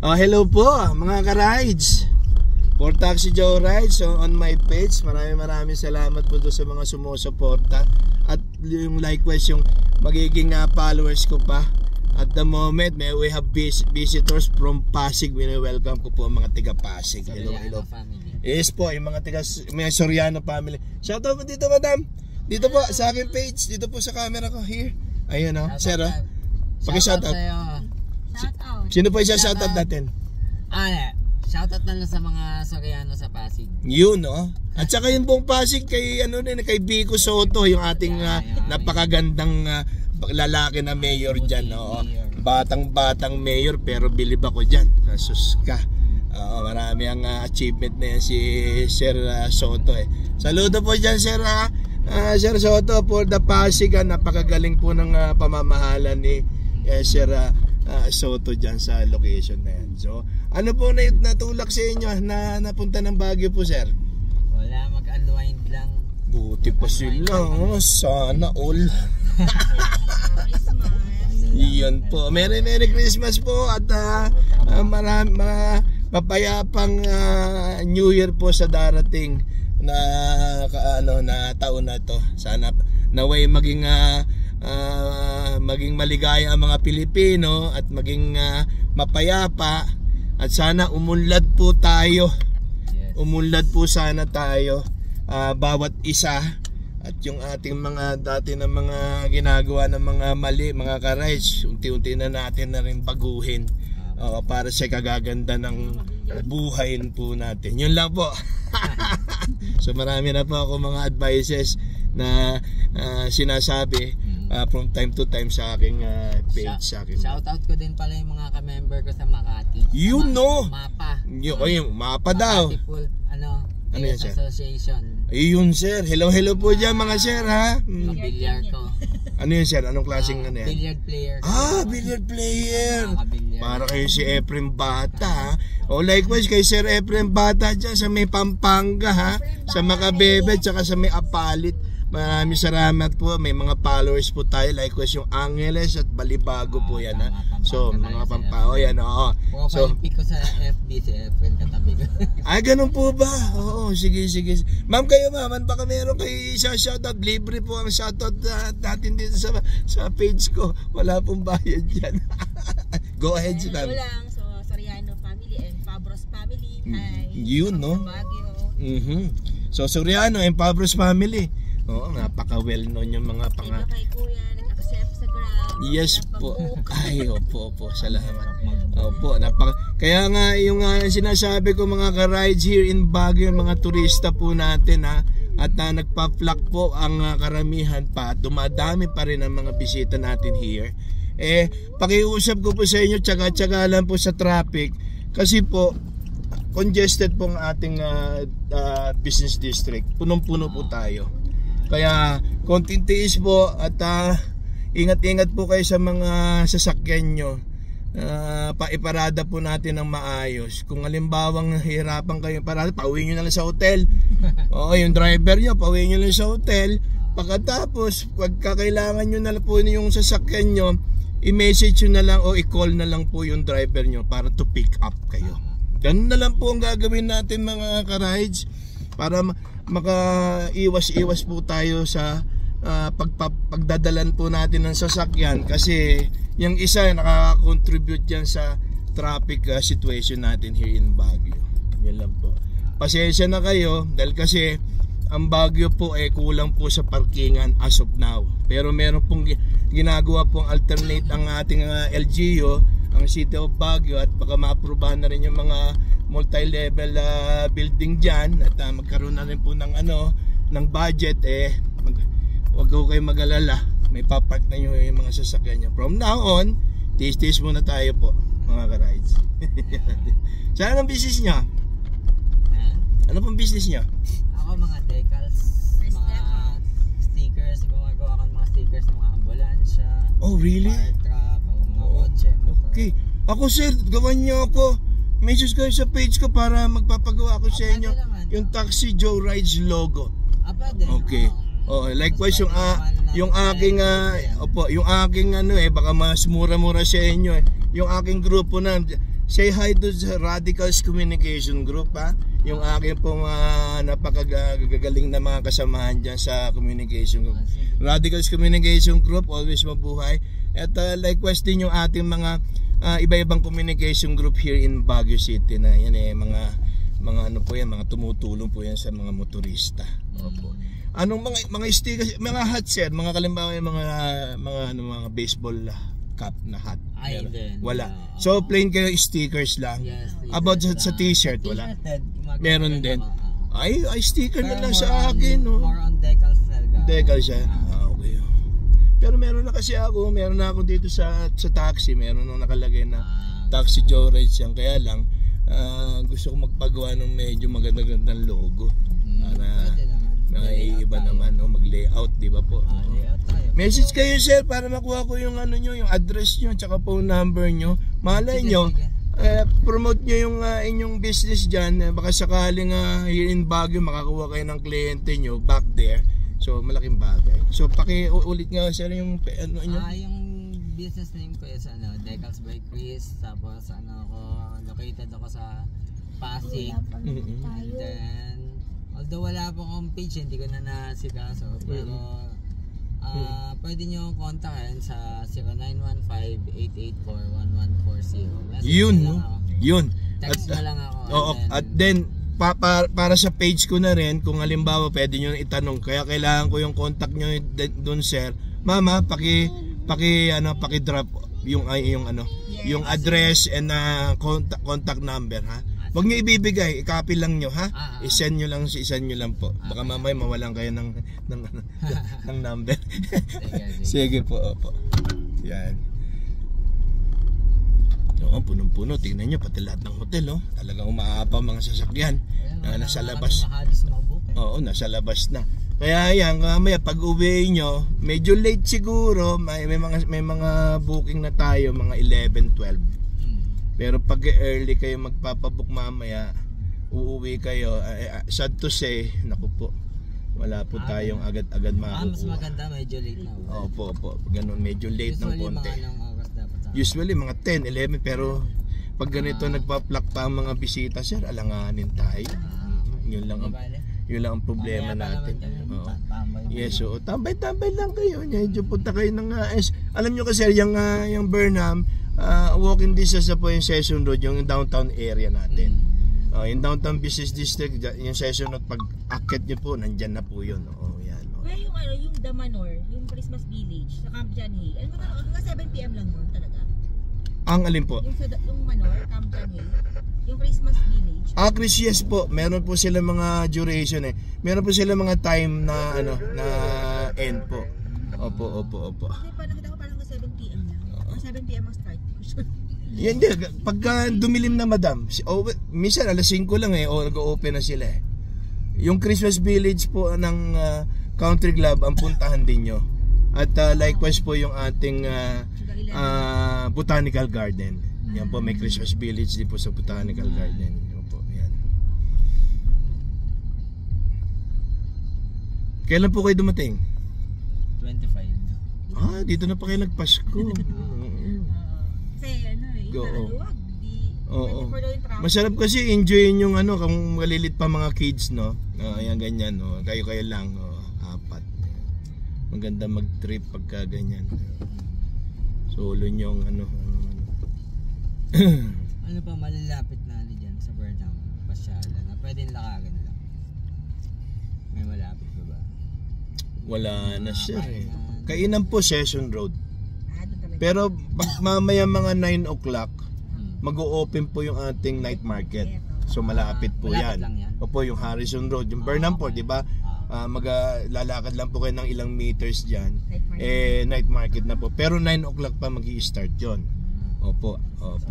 Hello po mga ka-rides, for Taxi Joe Rides on my page. Maraming salamat po doon sa mga sumusuporta. At yung likewise yung magiging followers ko pa. At the moment we have visitors from Pasig. Welcome ko po ang mga tiga Pasig. Hello family. Yes po, yung mga tiga may Soriano family. Shoutout po dito madam. Dito po sa aking page. Dito po sa camera ko. Here. Ayun o, sir o. Paki-shoutout. Sino po isa shoutout natin? Shoutout na lang sa mga Soriano sa Pasig. Yun no. At saka yung buong Pasig kay kay Vico Soto, yung ating napakagandang lalaki na mayor diyan, no. Batang mayor pero bilib ako diyan. Sus ka. Marami ang achievement na yan si Sir Soto eh. Saludo po diyan Sir Sir Soto for the Pasig. Napakagaling po ng pamamahala ni Sir Soto dyan sa location na yan. So, ano po na natulak sa inyo na napunta ng Baguio po, sir? Wala, mag-unwind lang. Buti pa sila, sana all. Iyon po. Merry Christmas po at mapayapang New Year po sa darating na taon na to. Sana naway maging maligaya ang mga Pilipino at maging mapayapa at sana umunlad po tayo. Umunlad po sana tayo bawat isa at yung ating mga dati na mga ginagawa ng mga mali, mga ka-rides, unti-unti na natin na rin baguhin para sa kagaganda ng buhay po natin. Yun lang po. So marami na po ako mga advices na sinasabi from time to time sa aking page, sa aking shoutout ko din pala yung mga ka-member ko sa Makati. You know. Mapa. Yung mapa daw. Ano yan, sir? Association. Ayun sir. Hello po dyan mga sir ha. Bilyar ko. Ano yun sir? Anong klaseng yan? Billiard player. Billiard player. Para kayo si Efrem Bata ha. Likewise kay Sir Efrem Bata dyan sa may Pampanga ha. Sa Macabebe tsaka sa may Apalit. Maraming salamat po. May mga followers po tayo. Likewise yung Angeles at Balibago po yan ha. So mga Pampao yan oo. So pick ko sa FB si Efren katabi ko. Ganun po ba? Oo, sige. Ma'am kayo ma'am, baka meron kayo isa shoutout. Libre po ang shoutout natin dito sa page ko. Wala pong bayad dyan. Go ahead si ma'am. Lang, so Soriano family and Fabros family. Hi. Yun no. So Soriano and Fabros family. Oo, napaka-well known yung mga kay Kuya, nag-accept sa Grab. Yes po. Ay, opo, salamat. Opo, kaya nga yung sinasabi ko mga ka-rides here in Baguio, mga turista po natin ha, at nagpa-flock po ang karamihan pa, dumadami pa rin ang mga bisita natin here. Pakiusap ko po sa inyo, tsaga-tsaga lang po sa traffic kasi po congested po ang ating business district. Punong-puno po tayo. Kaya konting tiis po at ingat-ingat po kayo sa mga sasakyan nyo. Paiparada po natin ng maayos. Kung halimbawang hirapan kayo parada, pauwi nyo na lang sa hotel. Yung driver nyo, pauwi nyo lang sa hotel. Pagkatapos, pagkakailangan nyo na lang po yung sasakyan nyo, i-message nyo na lang o i-call na lang po yung driver nyo para to pick up kayo. Ganun na lang po ang gagawin natin mga ka-rides para makaiwas-iwas po tayo sa pagdadalan po natin ng sasakyan kasi yung isa nakaka-contribute yan sa traffic situation natin here in Baguio. Yan lang po. Pasensya na kayo dahil kasi ang Baguio po kulang po sa parkingan as of now. Pero meron pong ginagawa pong alternate ang ating LGU, ang City of Baguio, at baka ma-aprobahan na rin yung mga multi-level building dyan at magkaroon na rin po ng ng budget. Wag ko kayo mag-alala, may papark na yung mga sasakyan nyo. From now on, tiis-tiis muna tayo po mga ka-rides. Saan ang business nyo? Ano pong business nyo? Ako mga decals, mga stickers, gumagawa ko ng mga stickers ng mga ambulansya. Oh really? Fire truck, mga kotse. Okay. Ako sir, gawan nyo ako. Message kayo sa page ko para magpapagawa ako sa inyo yung Taxi Joe Rides logo. Okay. Likewise yung aking baka mas mura-mura sa inyo yung aking grupo na say hi to sa Radicals Communication Group, ha. Yung aking pong napakagagaling na mga kasamahan dyan sa communication group. Radicals Communication Group, always mabuhay. At likewise din yung ating mga iba-ibang communication group here in Baguio City na yan mga ano po yan, mga tumutulong po yan sa mga motorista. Opo. Anong mga stickers, mga hats yan, mga kalimbawa yung mga baseball cap na hat. Wala. So plain kayo stickers lang. About sa t-shirt wala. Meron din. Ay sticker na lang sa akin, no. More on decals talaga. Decals siya. Okay. Pero meron na kasi ako, meron na ako dito sa taxi, meron nang nakalagay na Taxi Joyride yan. Kaya lang gusto ko magpagawa ng medyo maganda-gandang logo. Para iba naman, no, mag-layout, di ba po? Message kayo, sir, para makuha ko yung ano nyo, yung address nyo, tsaka phone number nyo. Malay nyo, promote nyo yung inyong business dyan. Baka sakaling here in Baguio makakuha kayo ng kliyente nyo back there. So malaking bagay. So ulit nga, sir, yung ano nyo? Yung business name ko is Decals by Chris. Tapos located ako sa Pasig. And then although wala po akong page, hindi ko na nasikaso, pero pwede nyo kontakin sa 0915-884-1140. Yun, no? Yun. Text mo lang ako. Oo, at then para sa page ko na rin, kung halimbawa pwede nyo itanong, kaya kailangan ko yung contact nyo doon, sir. Mama, paki-drop yung address and contact number, ha. Wag niyo ibibigay, i-copy lang niyo, ha. I-send niyo lang po. Baka mamaya mawalan kayo ng number. Sige po, opo. Yan. Oo, punong-puno. Tingnan nyo, pati lahat ng hotel, oh. Talagang umaapaw mga sasakyan na nasa labas. Oo, nasa labas na. Kaya yan, mamaya pag uwi nyo, medyo late siguro, may mga booking na tayo, mga 11, 12. Pero pag early kayo magpapabook mamaya, uuwi kayo, sad to say, naku po, wala po tayong agad-agad makukuha. Mas maganda, medyo late na. Opo, ganun, medyo late ng konti. Usually mga 10, 11, pero pag ganito nagpa-plug pa ang mga bisita, sir, alanganin tayo. Yun lang ang problema natin. Yes, so tambay-tambay lang kayo. Medyo punta kayo ng alam nyo kasi yung Burnham, walking distance na po yung Session Road, yung downtown area natin. Yung downtown business district, yung Session Road, pag akit nyo po, nandyan na po yun. Yan. Well, yung Damanor, yung Christmas Village sa Camp John Hay, hanggang 7 PM lang mo talaga. Ang alin po? Yung Manor, Camp John Hay, yung Christmas Village. Chris, yes po. Meron po sila mga duration Meron po sila mga time na na end po. Opo. Kasi parang nakita ko parang 7 PM lang. Or 7 PM ang start. Yan din. Pagka dumilim na, madam, minsan alas 5 lang nag-open na sila Yung Christmas Village po ng Country Club ang puntahan din nyo. At likewise po yung ating Botanical Garden. Yan po, may Christmas Village din po sa Botanical Garden. Yan po, yan. Kailan po kayo dumating? 25. Dito na pa kayo nagpasko. Kasi maluwag. Oo. Masarap kasi enjoyin yung kung malilit pa mga kids, no? Ayan, ganyan, no? Kayo lang, 4. Maganda mag-trip pagka ganyan. Solo nyong Ano pa malalapit na dyan sa Burnham, pasyalan na pwedeng lakarin lang? May malapit ba? Wala na siya Kainan po Session Road. Pero pag mamaya mga 9 o'clock, mag-o-open po yung ating night market. So malapit po yan. Opo, yung Harrison Road, yung Burnham po, di ba? Lalakad lang po kayo ng ilang meters dyan. Night market na po. Pero 9 o'clock pa mag-i-start yon. Opo,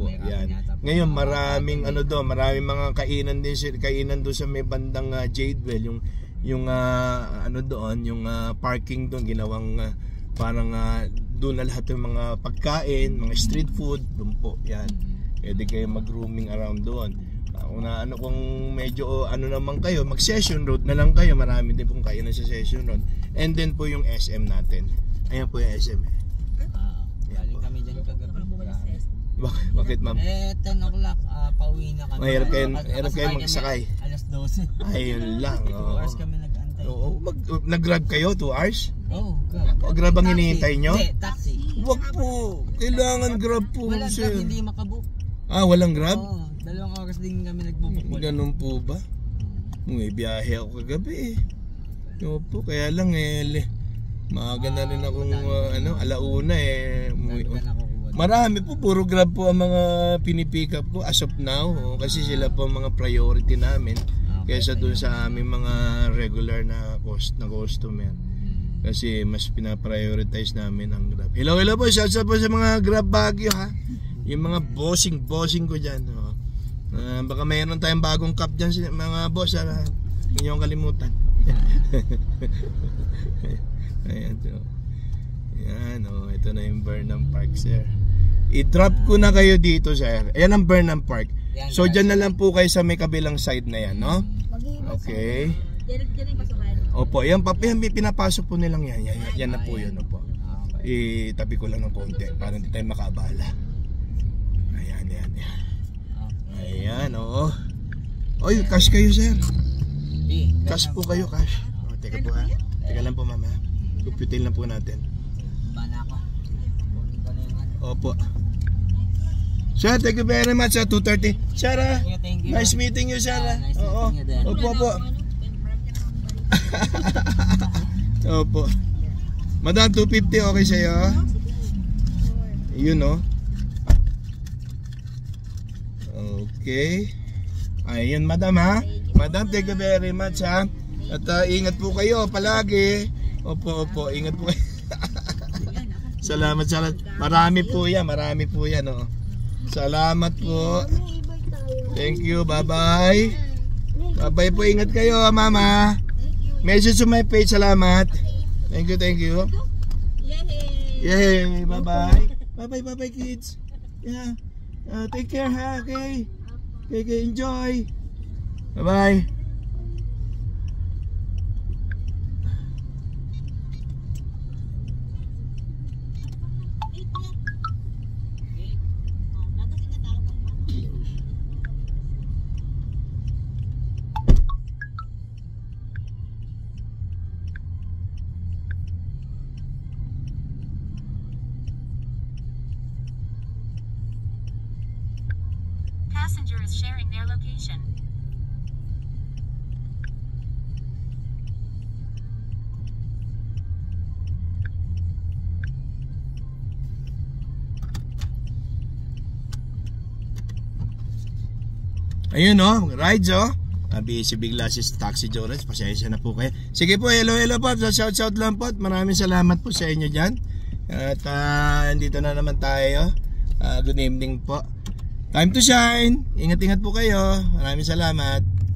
yan. Ngayon maraming maraming mga kainan doon sa may bandang Jadewell, yung doon, yung parking doon ginawang parang doon na lahat ng mga pagkain, mga street food, doon po. Yan. Pwede kayo mag-rooming around doon. Kung medyo naman kayo, mag-Session Road na lang kayo. Marami din pong kainan sa Session Road. And then po yung SM natin. Ayan po yung SM. Galing kami dyan kagabi. Bakit ma'am? 10 o'clock, pauwi na kami. Mahirap kayong Nakasakay magsakay. kami Alas 12. Ayun lang. 2 hours kami nag-antay. Oo, nag-grab kayo 2 hours? Oh, grab. O grab ang hinihintay nyo? Hindi, taxi. Wag po. Kailangan grab po. Walang grab, hindi makabook. Walang grab? Oo, 2 oras din kami nagbubuk. Ganun po ba? May biyahe ako kagabi Opo, kaya lang maaga na rin akong alauna Marami po, puro grab po ang mga pinipick up ko as of now. Kasi sila po ang mga priority namin kaysa dun sa aming mga regular na customer. Kasi mas pinaprioritize namin ang grab. Hello po, shout out po sa mga grab Baguio ha. Yung mga bossing ko dyan. Baka mayroon tayong bagong cup dyan mga boss. Hindi nyo kalimutan. Ayan, Ayan, ito na yung Burnham Park, sir. I-drop ko na kayo dito, sir. Ayan ang Burnham Park. So, dyan na lang po kayo sa may kabilang side na yan, no? Okay. Diyan yung pasukan. Opo, yan pinapasok po nilang yan. Yan na po yun, opo. Itabi ko lang ng konti para hindi tayo makabala. Ayan. Ayan, oo. Oy, cash kayo, sir. Cash po kayo, cash. Teka po ha. Teka lang po, mama. Computin lang po natin. Bana ako. Opo. Sir, thank you very much. 2:30. Sarah, Thank you. nice meeting you, Sarah. Nice meeting you din. Opo. Opo. Madam, 250 okay sa'yo? Yun, Okay. Ayun, madam ha. Madam, thank you very much ha. At ingat po kayo palagi. Opo, ingat po kayo. Salamat. Marami po yan. Salamat po. Thank you, bye-bye. Bye-bye po, ingat kayo mama. Message to my page, salamat. Thank you. Yay, bye-bye. Bye-bye kids. Yeah. Take care ha, okay? Okay, enjoy. Bye-bye. Passenger is sharing their location. Ayun rides busy bigla si Taxi Jones. Pasensya na po kayo. Sige po, hello po. Shout lang po. Maraming salamat po sa inyo dyan. At andito na naman tayo. Good evening po. Time to shine. Ingat po kayo. Maraming salamat.